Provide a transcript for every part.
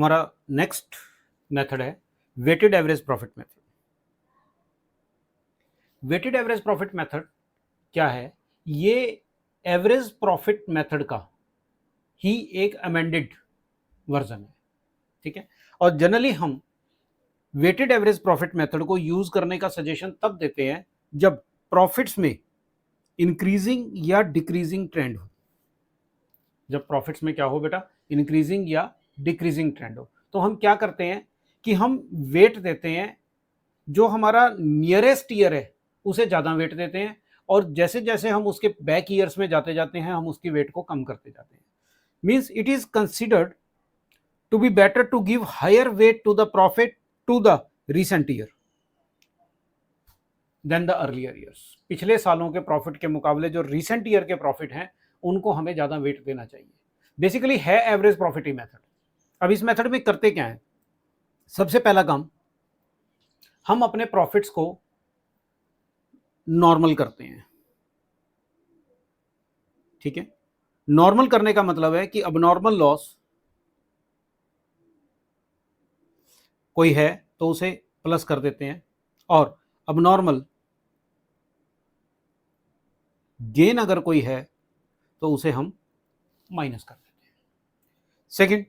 हमारा next method है weighted average profit method. Weighted average profit method क्या है? ये एवरेज प्रॉफिट मेथड का ही एक अमेंडेड वर्जन है, ठीक है। और जनरली हम वेटेड एवरेज प्रॉफिट मेथड को यूज करने का सजेशन तब देते हैं जब प्रॉफिट्स में इंक्रीजिंग या डिक्रीजिंग ट्रेंड हो। जब प्रॉफिट्स में क्या हो बेटा? इंक्रीजिंग या डिक्रीजिंग ट्रेंड हो। तो हम क्या करते हैं कि हम वेट देते हैं, जो हमारा नियरेस्ट ईयर है उसे ज़्यादा वेट देते हैं, और जैसे जैसे हम उसके बैक ईयर्स में जाते जाते हैं हम उसकी वेट को कम करते जाते हैं। Means it is considered to be better to give higher weight to the profit to the recent year than the earlier years. पिछले सालों के प्रॉफिट के मुकाबले जो रिसेंट ईयर के प्रॉफिट हैं उनको हमें ज़्यादा वेट देना चाहिए। बेसिकली है एवरेज प्रॉफिट ही मेथड। अब इस मेथड में करते क्या है? सबसे पहला काम, हम अपने प्रॉफिट्स को नॉर्मल करते हैं, ठीक है। नॉर्मल करने का मतलब है कि अबनॉर्मल लॉस कोई है तो उसे प्लस कर देते हैं, और अबनॉर्मल गेन अगर कोई है तो उसे हम माइनस कर देते हैं। सेकंड,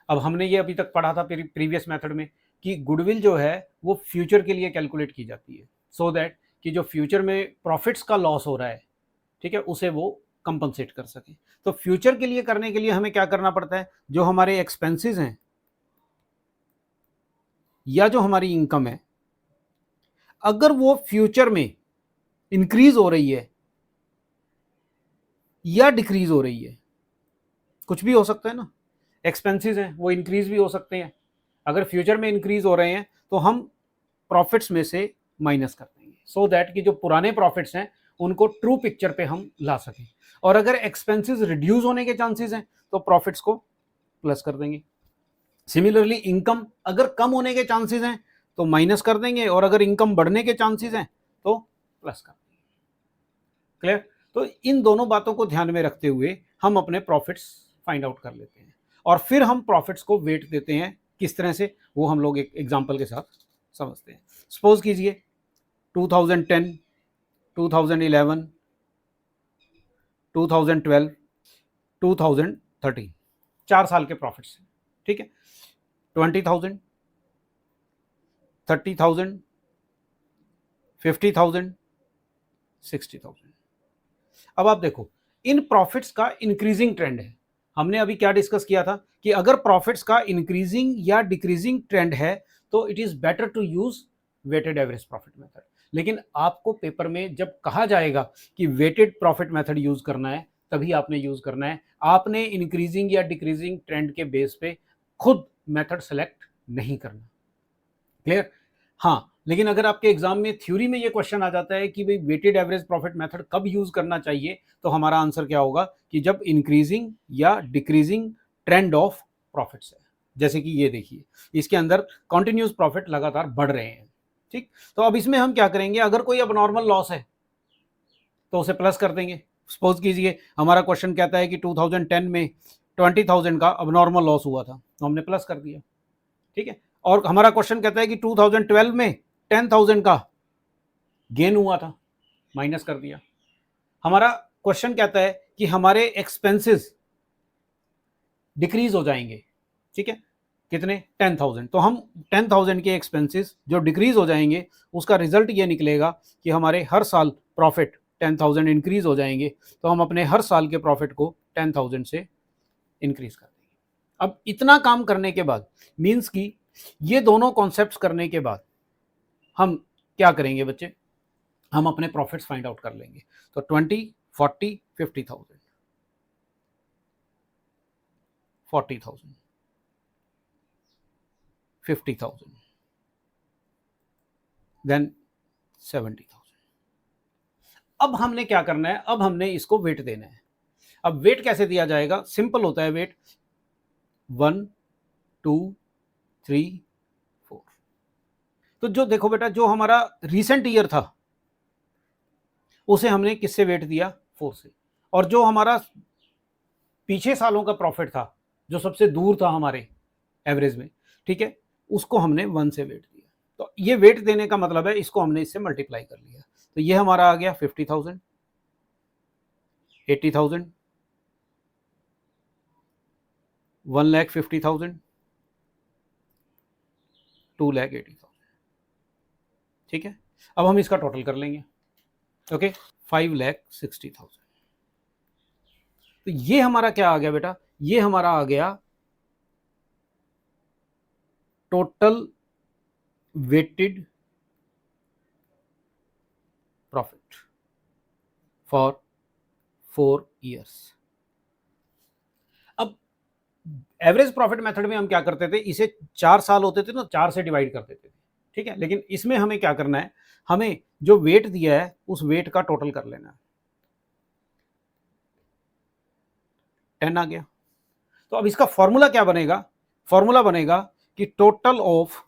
अब हमने ये अभी तक पढ़ा था प्रीवियस मेथड में कि गुडविल जो है वो फ्यूचर के लिए कैलकुलेट की जाती है, सो दैट कि जो फ्यूचर में प्रॉफिट्स का लॉस हो रहा है, ठीक है, उसे वो कंपनसेट कर सके। तो फ्यूचर के लिए करने के लिए हमें क्या करना पड़ता है? जो हमारे एक्सपेंसेस हैं या जो हमारी इनकम है, अगर वो फ्यूचर में इंक्रीज हो रही है या डिक्रीज हो रही है, कुछ भी हो सकता है ना, एक्सपेंसेस हैं वो इंक्रीज भी हो सकते हैं। अगर फ्यूचर में इंक्रीज हो रहे हैं तो हम प्रॉफिट्स में से माइनस कर देंगे, सो दैट कि जो पुराने प्रॉफिट्स हैं उनको ट्रू पिक्चर पे हम ला सकें। और अगर एक्सपेंसेस रिड्यूस होने के चांसेस हैं तो प्रॉफिट्स को प्लस कर देंगे। सिमिलरली इनकम अगर कम होने के चांसेस हैं तो माइनस कर देंगे, और अगर इनकम बढ़ने के चांसेस हैं तो प्लस कर देंगे। क्लियर? तो इन दोनों बातों को ध्यान में रखते हुए हम अपने प्रॉफिट्स फाइंड आउट कर लेते हैं, और फिर हम प्रॉफिट्स को वेट देते हैं। किस तरह से, वो हम लोग एक एग्जांपल के साथ समझते हैं। सपोज कीजिए 2010, 2011, 2012, 2013, 4 साल के प्रॉफिट्स हैं, ठीक है। 20,000, 30,000, 50,000, 60,000। अब आप देखो, इन प्रॉफिट्स का इंक्रीजिंग ट्रेंड है। हमने अभी क्या डिस्कस किया था कि अगर प्रॉफिट्स का इंक्रीजिंग या डिक्रीजिंग ट्रेंड है तो it is better to use weighted average profit method. लेकिन आपको पेपर में जब कहा जाएगा कि वेटेड प्रॉफिट मेथड यूज करना है, तभी आपने यूज करना है। आपने इंक्रीजिंग या डिक्रीजिंग ट्रेंड के बेस पे खुद मेथड सेलेक्ट नहीं करना। क्लियर? हाँ, लेकिन अगर आपके एग्जाम में थ्योरी में ये क्वेश्चन आ जाता है कि भाई वेटेड एवरेज प्रॉफिट मेथड कब यूज करना चाहिए, तो हमारा आंसर क्या होगा कि जब इंक्रीजिंग या डिक्रीजिंग ट्रेंड ऑफ प्रॉफिट्स है। जैसे कि ये देखिए, इसके अंदर कॉन्टिन्यूस प्रॉफिट लगातार बढ़ रहे हैं, ठीक। तो अब इसमें हम क्या करेंगे? अगर कोई अबनॉर्मल लॉस है तो उसे प्लस कर देंगे। सपोज कीजिए हमारा क्वेश्चन कहता है कि 2010 में 20,000 का अबनॉर्मल लॉस हुआ था, तो हमने प्लस कर दिया, ठीक है। और हमारा क्वेश्चन कहता है कि 2012 में 10,000 का गेन हुआ था, माइनस कर दिया। हमारा क्वेश्चन कहता है कि हमारे एक्सपेंसेस डिक्रीज हो जाएंगे, ठीक है, कितने? 10,000। तो हम 10,000 के एक्सपेंसेस जो डिक्रीज हो जाएंगे, उसका रिजल्ट ये निकलेगा कि हमारे हर साल प्रॉफिट 10,000 इंक्रीज हो जाएंगे। तो हम अपने हर साल के प्रॉफिट को 10,000 से इंक्रीज कर देंगे। अब इतना काम करने के बाद, मीन्स कि ये दोनों कॉन्सेप्ट्स करने के बाद हम क्या करेंगे बच्चे? हम अपने प्रॉफिट्स फाइंड आउट कर लेंगे। तो 20, 40, 50,000, 40,000, 50,000, देन 70,000। अब हमने क्या करना है? अब हमने इसको वेट देना है। अब वेट कैसे दिया जाएगा? सिंपल होता है वेट, 1, 2, 3, 4। तो जो देखो बेटा, जो हमारा रिसेंट ईयर था उसे हमने किससे वेट दिया? 4 से। और जो हमारा पीछे सालों का प्रॉफिट था, जो सबसे दूर था हमारे, एवरेज में, ठीक है, उसको हमने 1 से वेट दिया। तो ये वेट देने का मतलब है इसको हमने इससे मल्टीप्लाई कर लिया। तो ये हमारा आ गया 50,000, 80,000, 1,50,000, 2,80,000, ठीक है। अब हम इसका टोटल कर लेंगे, ओके, 5,60,000। तो ये हमारा क्या आ गया बेटा, ये हमारा आ गया total weighted profit for 4 years. अब एवरेज प्रॉफिट मेथड में हम क्या करते थे, इसे 4 साल होते थे तो 4 से डिवाइड कर देते थे, ठीक है। लेकिन इसमें हमें क्या करना है, हमें जो वेट दिया है उस वेट का टोटल कर लेना है। 10 आ गया। तो अब इसका फॉर्मूला क्या बनेगा, फॉर्मूला बनेगा कि total of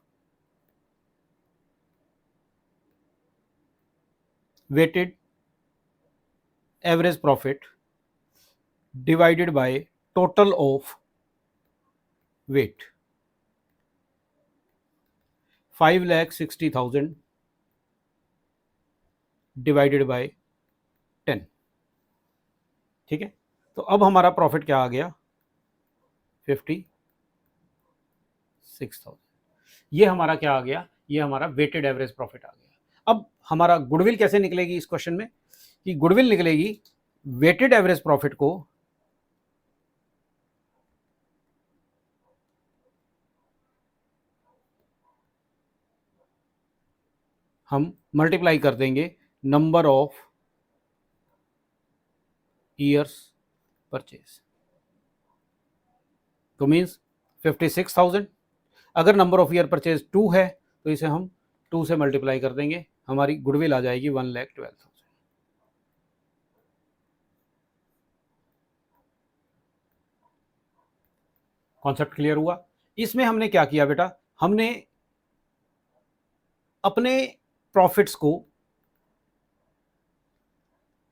weighted average profit divided by total of weight, 5,60,000 divided by 10, ठीक है। तो अब हमारा प्रॉफिट क्या आ गया, 56,000। ये हमारा क्या आ गया, ये हमारा वेटेड एवरेज प्रॉफिट आ गया। अब हमारा गुडविल कैसे निकलेगी इस क्वेश्चन में, कि गुडविल निकलेगी वेटेड एवरेज प्रॉफिट को हम मल्टीप्लाई कर देंगे नंबर ऑफ ईयर्स परचेज। तो मीन्स 56,000, अगर नंबर ऑफ ईयर परचेज 2 है तो इसे हम 2 से मल्टीप्लाई कर देंगे, हमारी गुडविल आ जाएगी 1,12,000। कॉन्सेप्ट क्लियर हुआ। इसमें हमने क्या किया बेटा, हमने अपने प्रॉफिट्स को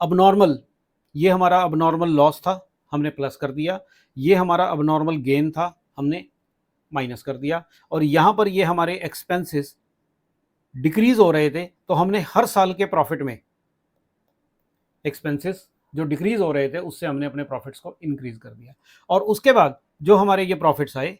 अबनॉर्मल, ये हमारा अबनॉर्मल लॉस था, हमने प्लस कर दिया, ये हमारा अबनॉर्मल गेन था, हमने माइनस कर दिया, और यहां पर ये हमारे एक्सपेंसेस डिक्रीज हो रहे थे तो हमने हर साल के प्रॉफिट में एक्सपेंसेस जो डिक्रीज हो रहे थे उससे हमने अपने प्रॉफिट्स को इंक्रीज कर दिया। और उसके बाद जो हमारे ये प्रॉफिट्स आए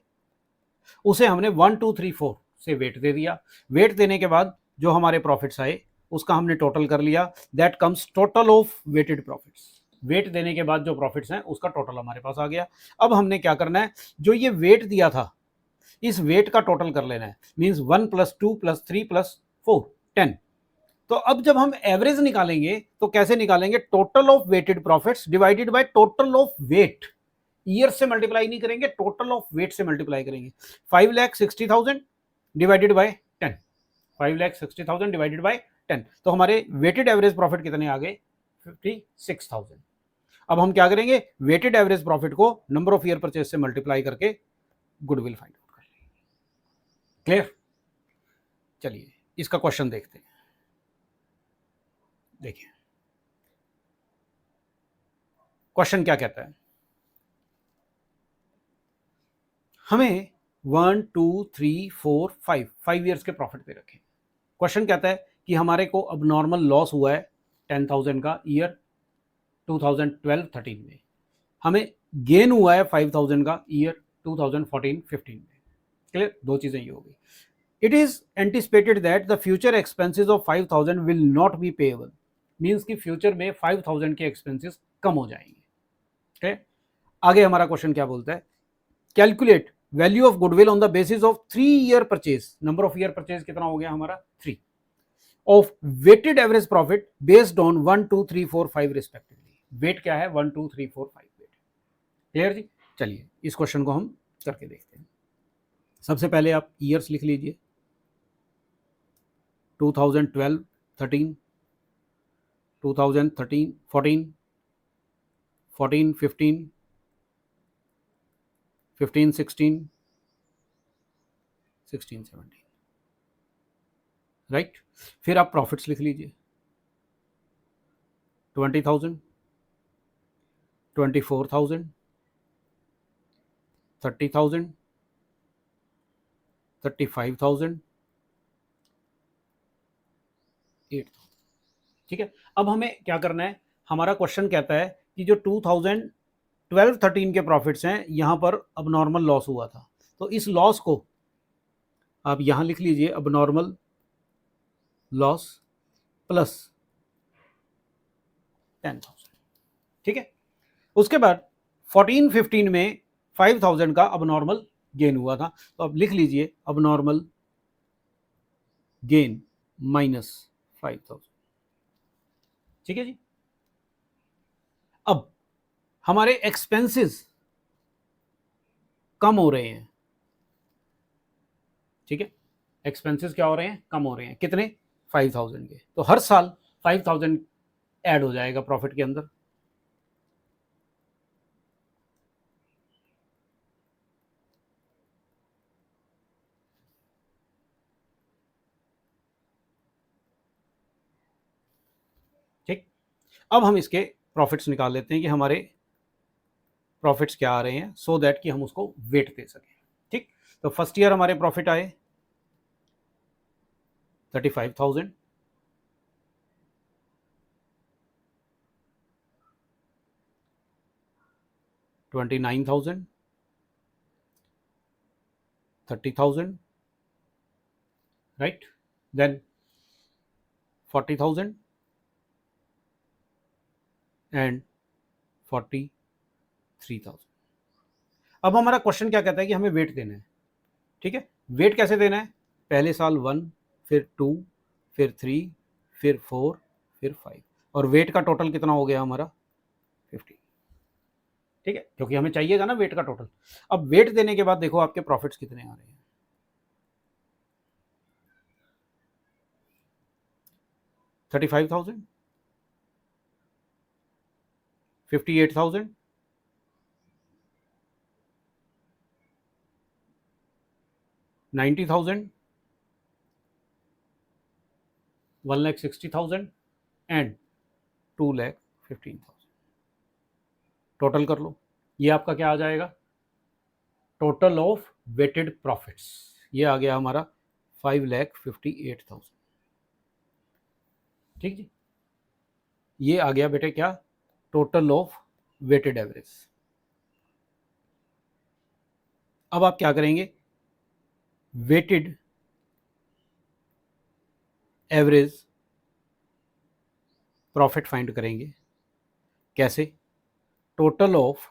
उसे हमने 1 2 3 4 से वेट दे दिया। वेट देने के बाद जो हमारे प्रॉफिट्स आए उसका हमने टोटल कर लिया, that comes total of weighted profits. Weight देने के बाद जो प्रॉफिट्स हैं उसका टोटल हमारे पास आ गया। अब हमने क्या करना है, जो ये वेट दिया था इस वेट का टोटल कर लेना है, मींस 1 + 2 + 3 + 4 10। तो अब जब हम एवरेज निकालेंगे तो कैसे निकालेंगे, total of weighted profits divided by total of weight. Year से मल्टीप्लाई नहीं करेंगे, टोटल ऑफ वेट से मल्टीप्लाई करेंगे। 5,60,000 डिवाइडेड बाय 10, 5,60,000 डिवाइडेड बाय 10। तो हमारे वेटेड एवरेज प्रॉफिट कितने आ गए, 56,000। अब हम क्या करेंगे, वेटेड एवरेज प्रॉफिट को नंबर ऑफ ईयर परचेज से मल्टीप्लाई करके गुडविल फाइंड आउट कर लेंगे। क्लियर। चलिए इसका क्वेश्चन देखते हैं। देखिए क्वेश्चन क्या कहता है, हमें 1 2 3 4 5 ईयर्स के प्रॉफिट दे रखे। क्वेश्चन कहता है कि हमारे को अब नॉर्मल लॉस हुआ है 10,000 का ईयर 2012-13 में, हमें गेन हुआ है 5,000 का ईयर 2014-15 में। क्लियर, दो चीजें ये हो गई। It is anticipated that the future expenses of 5,000 will not be payable, means कि फ्यूचर में 5,000 के एक्सपेंसेस कम हो जाएंगे। ठीक, आगे हमारा क्वेश्चन क्या बोलता है, calculate value of goodwill on the basis of 3 year purchase. Number of year purchase कितना हो गया हमारा 3, of weighted average profit based on 1 2 3 4 5 respectively. Weight क्या है 1 2 3 4 5 वेट। क्लियर जी। चलिए इस क्वेश्चन को हम करके देखते हैं। सबसे पहले आप ईयर्स लिख लीजिए, 2012 13, 2013 14, 14 15, 15 16, 16 17, राइट। फिर आप प्रॉफिट्स लिख लीजिए, 20,000, 24,000, 30,000, 35,000, 8,000। ठीक है, अब हमें क्या करना है, हमारा क्वेश्चन कहता है कि जो 2012-13 के प्रॉफिट्स हैं यहां पर अब नॉर्मल लॉस हुआ था, तो इस लॉस को आप यहां लिख लीजिए, अब नॉर्मल लॉस प्लस 10,000। ठीक है, उसके बाद 14-15 में 5,000 का अब नॉर्मल गेन हुआ था, तो अब लिख लीजिए अब नॉर्मल गेन माइनस 5,000। ठीक है जी, अब हमारे एक्सपेंसेस कम हो रहे हैं। ठीक है, एक्सपेंसेस क्या हो रहे हैं, कम हो रहे हैं, कितने, 5,000 के, तो हर साल 5,000 ऐड हो जाएगा प्रॉफिट के अंदर। ठीक, अब हम इसके प्रॉफिट्स निकाल लेते हैं कि हमारे प्रॉफिट्स क्या आ रहे हैं, सो दैट कि हम उसको वेट दे सकें। ठीक, तो फर्स्ट ईयर हमारे प्रॉफिट आए 35,000, 29,000, 30,000, right, then 40,000 and 43,000। अब हमारा क्वेश्चन क्या कहता है कि हमें वेट देना है। ठीक है, वेट कैसे देना है, पहले साल 1, फिर 2, फिर 3, फिर 4, फिर 5, और वेट का टोटल कितना हो गया हमारा 50। ठीक है, क्योंकि हमें चाहिएगा ना वेट का टोटल। अब वेट देने के बाद देखो आपके प्रॉफिट्स कितने आ रहे हैं, 35,000, 58,000, 90,000, 1,60,000 एंड 2,15,000। टोटल कर लो, ये आपका क्या आ जाएगा, टोटल ऑफ वेटेड प्रॉफिट्स, ये आ गया हमारा 5,58,000। ठीक जी, ये आ गया बेटे क्या, टोटल ऑफ वेटेड एवरेज। अब आप क्या करेंगे, वेटेड एवरेज प्रॉफिट फाइंड करेंगे, कैसे, total of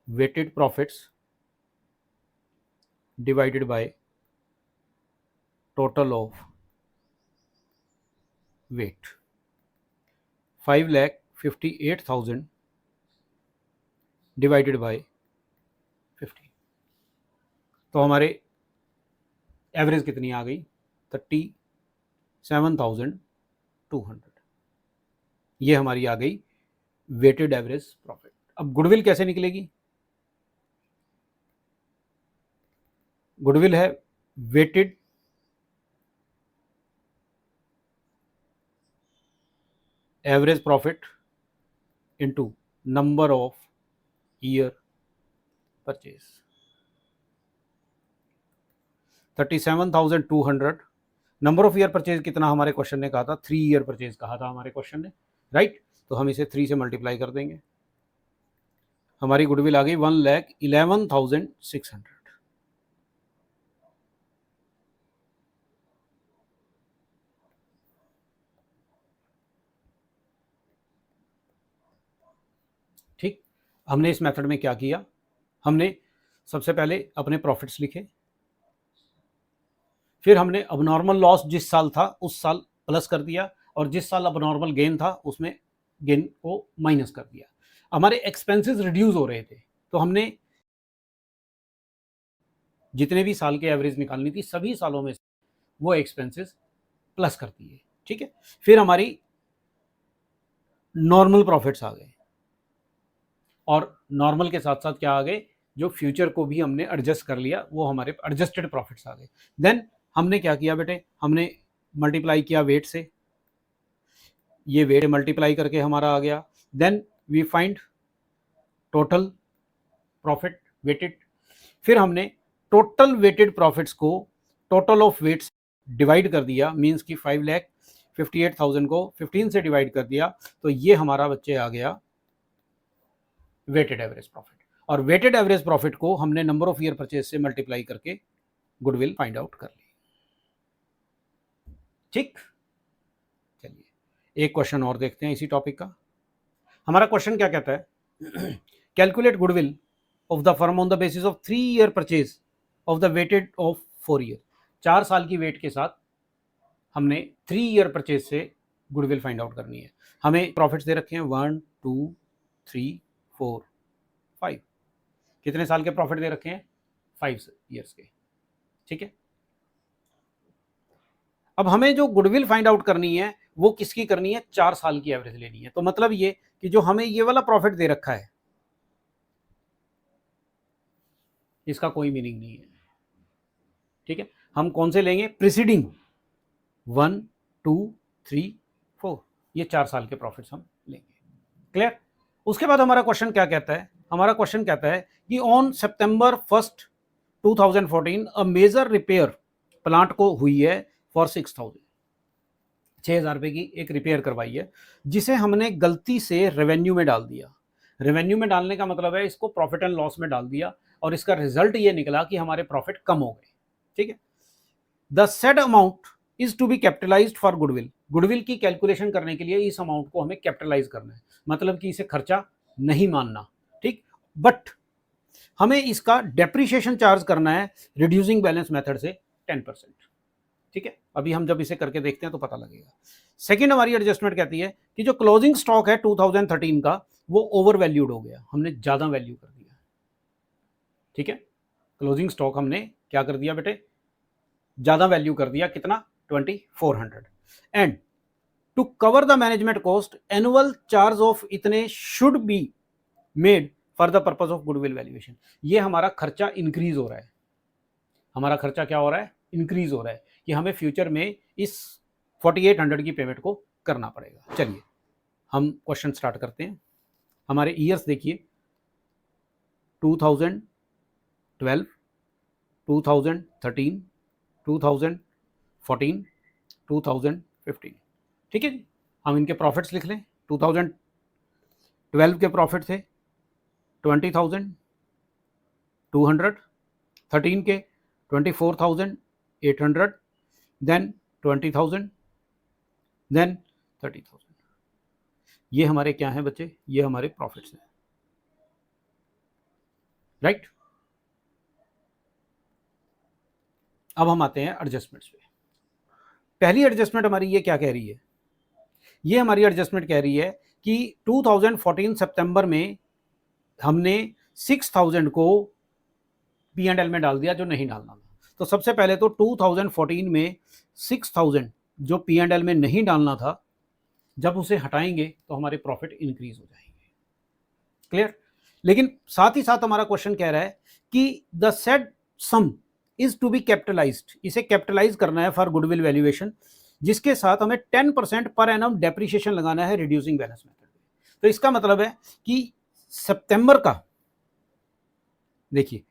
weighted profits divided by total of weight, 5,58,000 divided by 50, तो हमारे एवरेज कितनी आ गई, 37,200। ये हमारी आ गई वेटेड एवरेज प्रॉफिट। अब गुडविल कैसे निकलेगी, गुडविल है weighted average profit into number of year purchase, 37,200। Number of year purchase कितना हमारे क्वेश्चन ने कहा था, 3 ईयर परचेज कहा था हमारे क्वेश्चन ने, राइट, तो हम इसे 3 से मल्टीप्लाई कर देंगे, हमारी गुडविल आ गई 1,11,600। ठीक, हमने इस मेथड में क्या किया, हमने सबसे पहले अपने प्रॉफिट्स लिखे, फिर हमने अबनॉर्मल लॉस जिस साल था उस साल प्लस कर दिया, और जिस साल अबनॉर्मल गेन था उसमें गेन को माइनस कर दिया। हमारे एक्सपेंसेस रिड्यूस हो रहे थे, तो हमने जितने भी साल के एवरेज निकालनी थी सभी सालों में वो एक्सपेंसेस प्लस कर दिए। ठीक है, फिर हमारी नॉर्मल प्रॉफिट्स आ गए, और नॉर्मल के साथ साथ क्या आ गए, जो फ्यूचर को भी हमने एडजस्ट कर लिया, वो हमारे एडजस्टेड प्रॉफिट्स आ गए। देन हमने क्या किया बेटे, हमने मल्टीप्लाई किया वेट से, ये वेट मल्टीप्लाई करके हमारा आ गया। Then we find total profit weighted. फिर हमने टोटल वेटेड प्रॉफिट्स को टोटल ऑफ वेट्स डिवाइड कर दिया, मींस कि 5,58,000 को 15 से डिवाइड कर दिया, तो ये हमारा बच्चे आ गया वेटेड एवरेज प्रॉफिट। और वेटेड एवरेज प्रॉफिट को हमने नंबर ऑफ ईयर परचेज से मल्टीप्लाई करके गुडविल फाइंड आउट कर ली। ठीक, चलिए एक क्वेश्चन और देखते हैं इसी टॉपिक का। हमारा क्वेश्चन क्या कहता है, calculate goodwill of the firm on the basis of 3 year purchase of the weighted of 4 year. 4 साल की वेट के साथ हमने 3 ईयर परचेज से गुडविल फाइंड आउट करनी है। हमें प्रॉफिट्स दे रखे हैं 1 2 3 4 5, कितने साल के प्रॉफिट दे रखे हैं, 5 ईयर्स के। ठीक है, अब हमें जो गुडविल फाइंड आउट करनी है वो किसकी करनी है, 4 साल की एवरेज लेनी है। तो मतलब ये कि जो हमें ये वाला प्रॉफिट दे रखा है इसका कोई मीनिंग नहीं है। ठीक है, हम कौन से लेंगे, प्रीसीडिंग 1 2 3 4, ये 4 साल के प्रॉफिट्स हम लेंगे। क्लियर। उसके बाद हमारा क्वेश्चन क्या कहता है, हमारा क्वेश्चन कहता है कि on September 1 2014 a major repair plant को हुई है फॉर 6,000 रुपए की एक रिपेयर करवाई है, जिसे हमने गलती से रेवेन्यू में डाल दिया। रेवेन्यू में डालने का मतलब है इसको प्रॉफिट एंड लॉस में डाल दिया और इसका रिजल्ट ये निकला कि हमारे प्रॉफिट कम हो गए। ठीक है, the said amount is to be capitalized for goodwill. Goodwill की कैलकुलेशन करने के लिए इस अमाउंट को हमें कैपिटलाइज करना है, मतलब कि इसे खर्चा नहीं मानना। ठीक, बट हमें इसका डेप्रिसिएशन चार्ज करना है रिड्यूसिंग बैलेंस मेथड से 10%। ठीक है, अभी हम जब इसे करके देखते हैं तो पता लगेगा। सेकंड हमारी एडजस्टमेंट कहती है कि जो क्लोजिंग स्टॉक है 2013 का वो ओवर वैल्यूड हो गया, हमने ज्यादा वैल्यू कर दिया। ठीक है, क्लोजिंग स्टॉक हमने क्या कर दिया बेटे, ज्यादा वैल्यू कर दिया, कितना, 2400। And to cover the management cost annual charge of इतने should be made for the purpose of goodwill valuation. ये हमारा खर्चा इंक्रीज हो रहा है, हमारा खर्चा क्या हो रहा है, इंक्रीज हो रहा है कि हमें फ्यूचर में इस 4800 की पेमेंट को करना पड़ेगा। चलिए हम क्वेश्चन स्टार्ट करते हैं। हमारे ईयर्स देखिए 2012, 2013, 2014, 2015। ठीक है जी, हम इनके प्रॉफिट्स लिख लें। 2012 के प्रॉफिट थे 20,200, 13 के 24,800, देन 20,000, देन 30,000। ये हमारे क्या हैं बच्चे, ये हमारे प्रॉफिट्स हैं, राइट। अब हम आते हैं एडजस्टमेंट्स पे। पहली एडजस्टमेंट हमारी ये क्या कह रही है, ये हमारी एडजस्टमेंट कह रही है कि 2014 सितंबर में हमने 6,000 को P&L में डाल दिया जो नहीं डालना था। तो सबसे पहले तो 2014 में 6,000 जो P&L में नहीं डालना था, जब उसे हटाएंगे तो हमारे प्रॉफिट इंक्रीज हो जाएंगे। क्लियर। लेकिन साथ ही साथ हमारा क्वेश्चन कह रहा है कि the said sum is to be capitalized, इसे कैपिटलाइज करना है फॉर गुडविल वैल्यूएशन, जिसके साथ हमें 10% पर एनम डेप्रिसिएशन लगाना है रिड्यूसिंग बैलेंस मेथड। तो इसका मतलब है कि सितंबर का, देखिए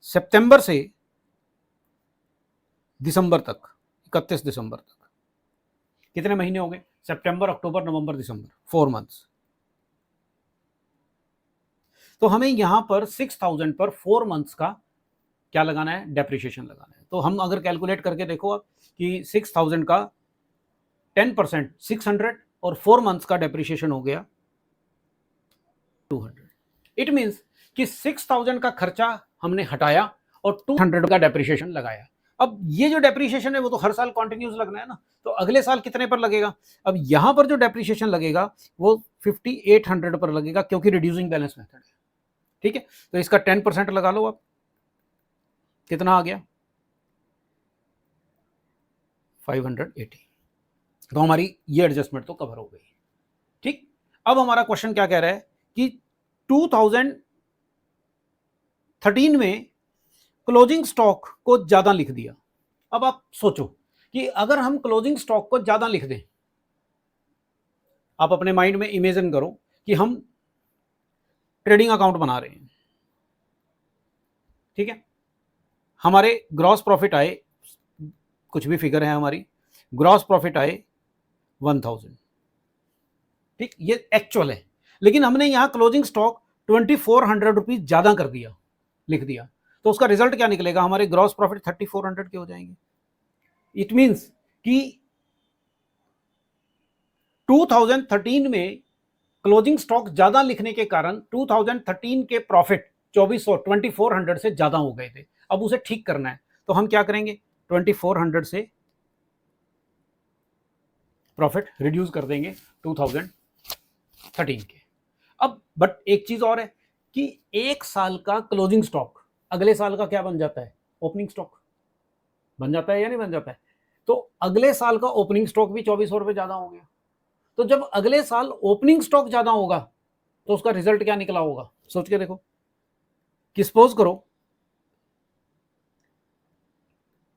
सितंबर से दिसंबर तक, 31 दिसंबर तक कितने महीने हो गए, सितंबर, अक्टूबर, नवंबर, दिसंबर, 4 मंथ्स। तो हमें यहां पर 6,000 पर 4 मंथ्स का क्या लगाना है, डेप्रिसिएशन लगाना है। तो हम अगर कैलकुलेट करके देखो आप कि 6,000 का 10% 600 और 4 मंथ्स का डेप्रिसिएशन हो गया 200। इट मींस कि 6,000 का खर्चा हमने हटाया और 200 का डेप्रिसिएशन लगाया। अब ये जो डेप्रिसिएशन है वो तो हर साल कॉन्टिन्यूस लगना है ना, तो अगले साल कितने पर लगेगा, अब यहां पर जो डेप्रिसिएशन लगेगा वो 5,800 पर लगेगा, क्योंकि रिड्यूसिंग बैलेंस मेथड है। ठीक है, तो इसका 10% लगा लो आप, कितना आ गया, 580। तो हमारी ये एडजस्टमेंट तो कवर हो गई। ठीक, अब हमारा क्वेश्चन क्या कह रहा है कि 2013 में क्लोजिंग स्टॉक को ज्यादा लिख दिया। अब आप सोचो कि अगर हम क्लोजिंग स्टॉक को ज्यादा लिख दें, आप अपने माइंड में इमेजिन करो कि हम ट्रेडिंग अकाउंट बना रहे हैं, ठीक है, हमारे ग्रॉस प्रॉफिट आए, कुछ भी फिगर है हमारी, ग्रॉस प्रॉफिट आए 1000, ठीक, ये एक्चुअल है, लेकिन हमने यहाँ क्लोजिंग स्टॉक 2400 रुपीज ज्यादा कर दिया, लिख दिया, तो उसका रिजल्ट क्या निकलेगा, हमारे ग्रॉस प्रॉफिट 3400 के हो जाएंगे। इट मीन्स कि 2013 में क्लोजिंग स्टॉक ज्यादा लिखने के कारण 2013 के प्रॉफिट 2400 से ज्यादा हो गए थे। अब उसे ठीक करना है तो हम क्या करेंगे, 2400 से प्रॉफिट रिड्यूस कर देंगे 2013 के। अब बट एक चीज और है कि एक साल का क्लोजिंग स्टॉक अगले साल का क्या बन जाता है, ओपनिंग स्टॉक बन जाता है या नहीं बन जाता है। तो अगले साल का ओपनिंग स्टॉक भी 2400 रुपए ज्यादा हो गया। तो जब अगले साल ओपनिंग स्टॉक ज्यादा होगा तो उसका रिजल्ट क्या निकला होगा, सोच के देखो कि सपोज करो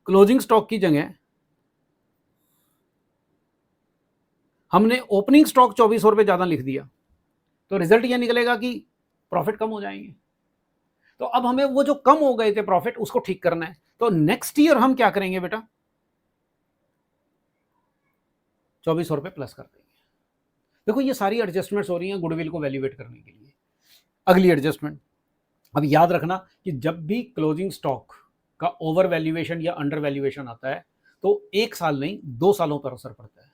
क्लोजिंग स्टॉक की जगह हमने ओपनिंग स्टॉक 2400 रुपए ज्यादा लिख दिया, तो रिजल्ट यह निकलेगा कि प्रॉफिट कम हो जाएंगे। तो अब हमें वो जो कम हो गए थे प्रॉफिट उसको ठीक करना है, तो नेक्स्ट ईयर हम क्या करेंगे बेटा, 2400 रुपए प्लस कर देंगे। देखो ये सारी एडजस्टमेंट्स हो रही हैं गुडविल को वैल्यूएट करने के लिए। अगली एडजस्टमेंट, अब याद रखना कि जब भी क्लोजिंग स्टॉक का ओवर वैल्यूएशन या अंडर वैल्यूएशन आता है तो एक साल नहीं 2 सालों पर असर पड़ता है,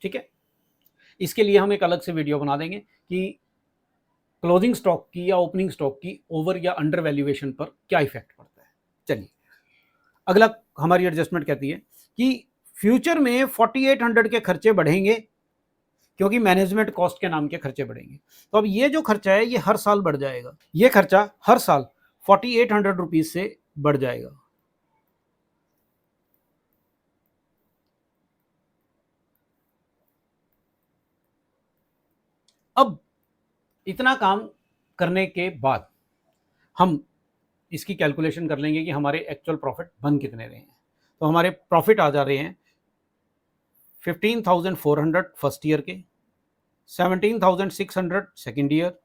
ठीक है। इसके लिए हम एक अलग से वीडियो बना देंगे कि क्लोजिंग स्टॉक की या ओपनिंग स्टॉक की ओवर या अंडर वैल्यूएशन पर क्या इफेक्ट पड़ता है। चलिए अगला हमारी एडजस्टमेंट कहती है कि फ्यूचर में 4800 के खर्चे बढ़ेंगे क्योंकि मैनेजमेंट कॉस्ट के नाम के खर्चे बढ़ेंगे। तो अब ये जो खर्चा है ये हर साल बढ़ जाएगा, ये खर्चा हर साल 4800 रुपीज से बढ़ जाएगा। अब इतना काम करने के बाद हम इसकी कैलकुलेशन कर लेंगे कि हमारे एक्चुअल प्रॉफिट बन कितने रहे हैं। तो हमारे प्रॉफिट आ जा रहे हैं 15,400 फर्स्ट ईयर के, 17,600 सेकेंड ईयर,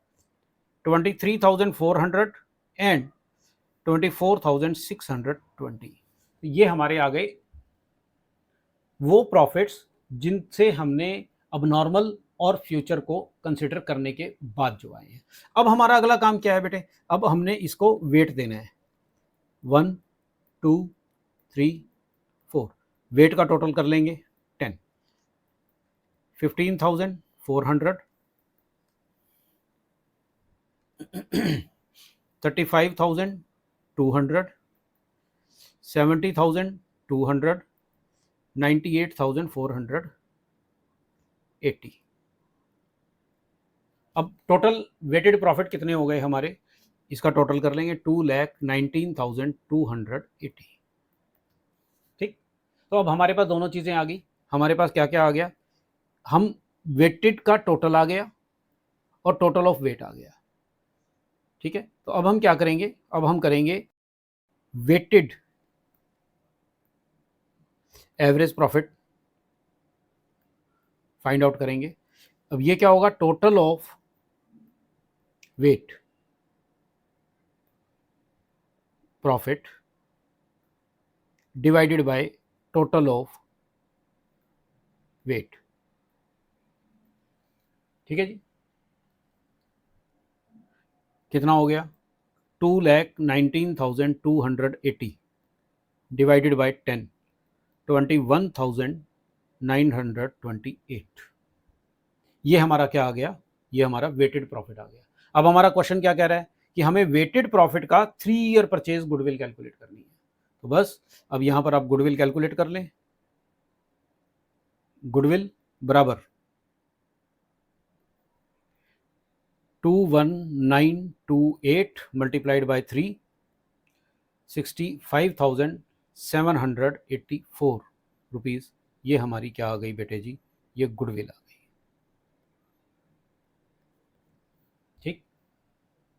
23,400 एंड 24,620। ये हमारे आ गए वो प्रॉफिट्स जिनसे हमने अब नॉर्मल और फ्यूचर को कंसिडर करने के बाद जो आए हैं। अब हमारा अगला काम क्या है बेटे, अब हमने इसको वेट देना है 1 2 3 4, वेट का टोटल कर लेंगे 10, 15,400, 35,200, 70,200, 98,480। अब टोटल वेटेड प्रॉफिट कितने हो गए हमारे, इसका टोटल कर लेंगे 2,19,280। ठीक, तो अब हमारे पास दोनों चीजें आ गई। हमारे पास क्या क्या आ गया, हम वेटेड का टोटल आ गया और टोटल ऑफ वेट आ गया। ठीक है, तो अब हम क्या करेंगे, अब हम करेंगे weighted average profit find out करेंगे। अब ये क्या होगा, total of weight profit divided by total of weight. ठीक है जी, कितना हो गया, 2,19,280 डिवाइडेड बाय 10, 21,928। ये हमारा क्या आ गया, ये हमारा वेटेड प्रॉफिट आ गया। अब हमारा क्वेश्चन क्या कह रहा है कि हमें वेटेड प्रॉफिट का 3 ईयर परचेज गुडविल कैलकुलेट करनी है। तो बस अब यहां पर आप गुडविल कैलकुलेट कर लें। गुडविल बराबर 21928 मल्टीप्लाइड बाय 3, 65,784 रुपीज। ये हमारी क्या आ गई बेटे जी, ये गुडविल आ गई। ठीक,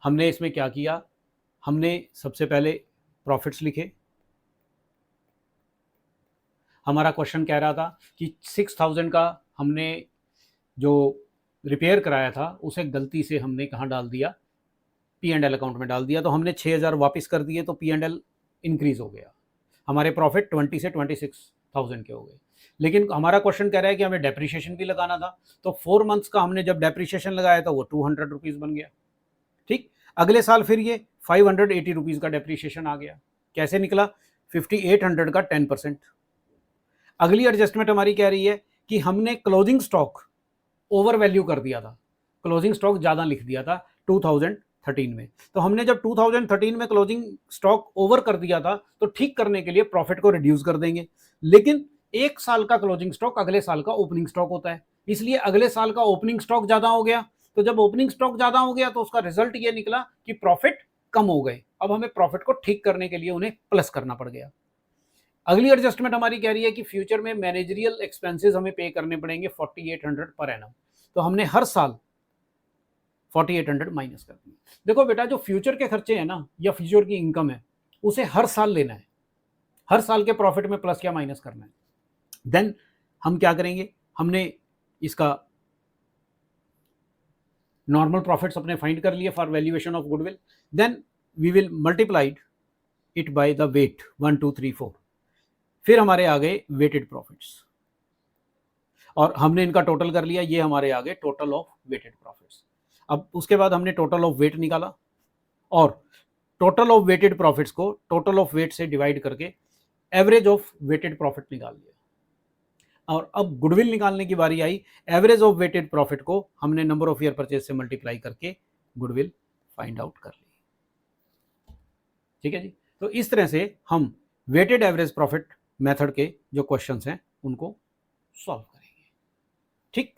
हमने इसमें क्या किया, हमने सबसे पहले प्रॉफिट्स लिखे। हमारा क्वेश्चन कह रहा था कि 6,000 का हमने जो रिपेयर कराया था उसे गलती से हमने कहाँ डाल दिया, पी एंड एल अकाउंट में डाल दिया, तो हमने 6,000 वापस कर दिए, तो पी एंड एल इंक्रीज हो गया, हमारे प्रॉफिट 20 से 26,000 के हो गए। लेकिन हमारा क्वेश्चन कह रहा है कि हमें डेप्रिसिएशन भी लगाना था, तो 4 मंथ्स का हमने जब डेप्रिसिएशन लगाया था वो 200 रुपीज़ बन गया। ठीक, अगले साल फिर ये 580 रुपीज़ का डेप्रिसिएशन आ गया। कैसे निकला? 5800 का 10%। अगली एडजस्टमेंट हमारी कह रही है कि हमने क्लोजिंग स्टॉक ओवर वैल्यू कर दिया था, क्लोजिंग स्टॉक ज़्यादा लिख दिया था 2013 में। तो हमने जब 2013 में क्लोजिंग स्टॉक ओवर कर दिया था, तो ठीक करने के लिए प्रॉफिट को रिड्यूस कर देंगे। लेकिन एक साल का क्लोजिंग स्टॉक अगले साल का ओपनिंग स्टॉक होता है, इसलिए अगले साल का ओपनिंग स्टॉक ज़्यादा हो गया। तो जब ओपनिंग स्टॉक ज़्यादा हो गया तो उसका रिजल्ट ये निकला कि प्रॉफिट कम हो गए। अब हमें प्रॉफिट को ठीक करने के लिए उन्हें प्लस करना पड़ गया। अगली एडजस्टमेंट हमारी कह रही है कि फ्यूचर में मैनेजरियल एक्सपेंसेस हमें पे करने पड़ेंगे 4800 पर एनम। तो हमने हर साल 4800 माइनस कर दिए। देखो बेटा, जो फ्यूचर के खर्चे हैं ना, या फ्यूचर की इनकम है, उसे हर साल लेना है, हर साल के प्रॉफिट में प्लस या माइनस करना है। देन हम क्या करेंगे, हमने इसका नॉर्मल प्रॉफिट्स अपने फाइंड कर लिए for valuation of goodwill. Then we will multiplied it by the weight 1 2 3 4। फिर हमारे आ गए वेटेड प्रॉफिट्स, और हमने इनका टोटल कर लिया, ये हमारे आ गए टोटल ऑफ वेटेड प्रॉफिट्स। अब उसके बाद हमने टोटल ऑफ वेट निकाला, और टोटल ऑफ वेटेड प्रॉफिट्स को टोटल ऑफ वेट से डिवाइड करके एवरेज ऑफ वेटेड प्रॉफिट निकाल लिया। और अब गुडविल निकालने की बारी आई। एवरेज ऑफ वेटेड प्रॉफिट को हमने नंबर ऑफ ईयर परचेज से मल्टीप्लाई करके गुडविल फाइंड आउट कर ली। ठीक है जी, तो इस तरह से हम वेटेड एवरेज प्रॉफिट मेथड के जो क्वेश्चंस हैं उनको सॉल्व करेंगे। ठीक।